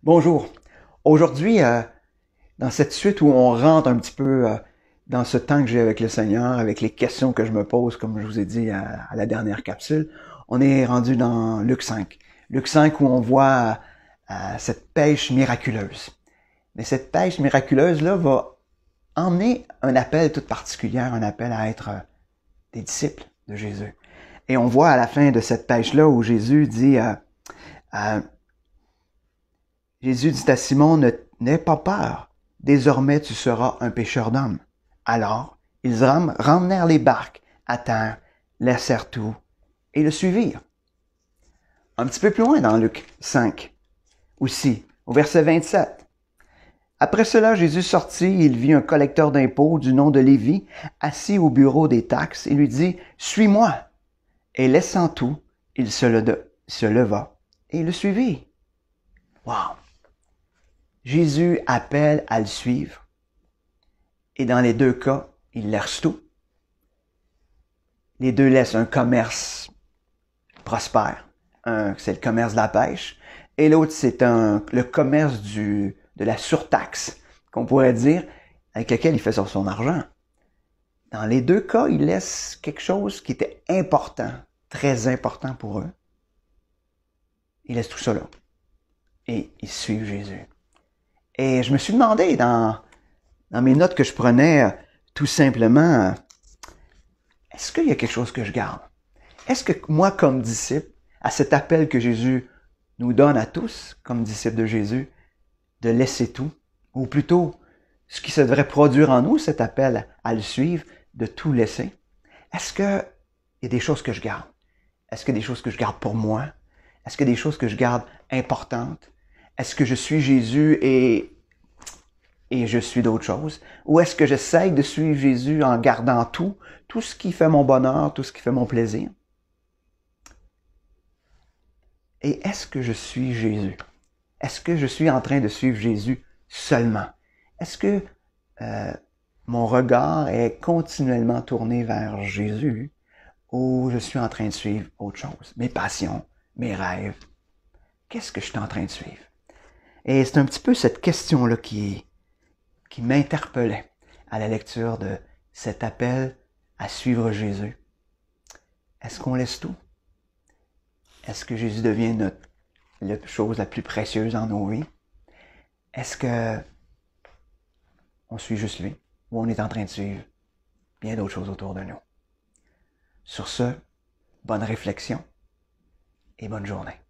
Bonjour. Aujourd'hui, dans cette suite où on rentre un petit peu dans ce temps que j'ai avec le Seigneur, avec les questions que je me pose, comme je vous ai dit à la dernière capsule, on est rendu dans Luc 5. Luc 5 où on voit cette pêche miraculeuse. Mais cette pêche miraculeuse-là va emmener un appel tout particulier, un appel à être des disciples de Jésus. Et on voit à la fin de cette pêche-là où Jésus dit à Simon, n'aie pas peur, désormais tu seras un pêcheur d'hommes. Alors, ils ramenèrent les barques à terre, laissèrent tout et le suivirent. Un petit peu plus loin dans Luc 5, aussi, au verset 27. Après cela, Jésus sortit, il vit un collecteur d'impôts du nom de Lévi, assis au bureau des taxes, et lui dit, « Suis-moi » et laissant tout, il se leva et le suivit. Wow! Jésus appelle à le suivre. Et dans les deux cas, il laisse tout. Les deux laissent un commerce prospère. Un, c'est le commerce de la pêche. Et l'autre, c'est le commerce de la surtaxe, qu'on pourrait dire, avec lequel il fait sur son argent. Dans les deux cas, il laisse quelque chose qui était important, très important pour eux. Il laisse tout ça là. Et ils suivent Jésus. Et je me suis demandé dans mes notes que je prenais, tout simplement, est-ce qu'il y a quelque chose que je garde? Est-ce que moi, comme disciple, à cet appel que Jésus nous donne à tous, comme disciples de Jésus, de laisser tout, ou plutôt, ce qui se devrait produire en nous, cet appel à le suivre, de tout laisser, est-ce qu'il y a des choses que je garde? Est-ce qu'il y a des choses que je garde pour moi? Est-ce qu'il y a des choses que je garde importantes? Est-ce que je suis Jésus et je suis d'autres choses? Ou est-ce que j'essaye de suivre Jésus en gardant tout ce qui fait mon bonheur, tout ce qui fait mon plaisir? Et est-ce que je suis Jésus? Est-ce que je suis en train de suivre Jésus seulement? Est-ce que mon regard est continuellement tourné vers Jésus ou je suis en train de suivre autre chose? Mes passions, mes rêves. Qu'est-ce que je suis en train de suivre? Et c'est un petit peu cette question-là qui m'interpellait à la lecture de cet appel à suivre Jésus. Est-ce qu'on laisse tout? Est-ce que Jésus devient la chose la plus précieuse dans nos vies? Est-ce que on suit juste lui ou on est en train de suivre bien d'autres choses autour de nous? Sur ce, bonne réflexion et bonne journée.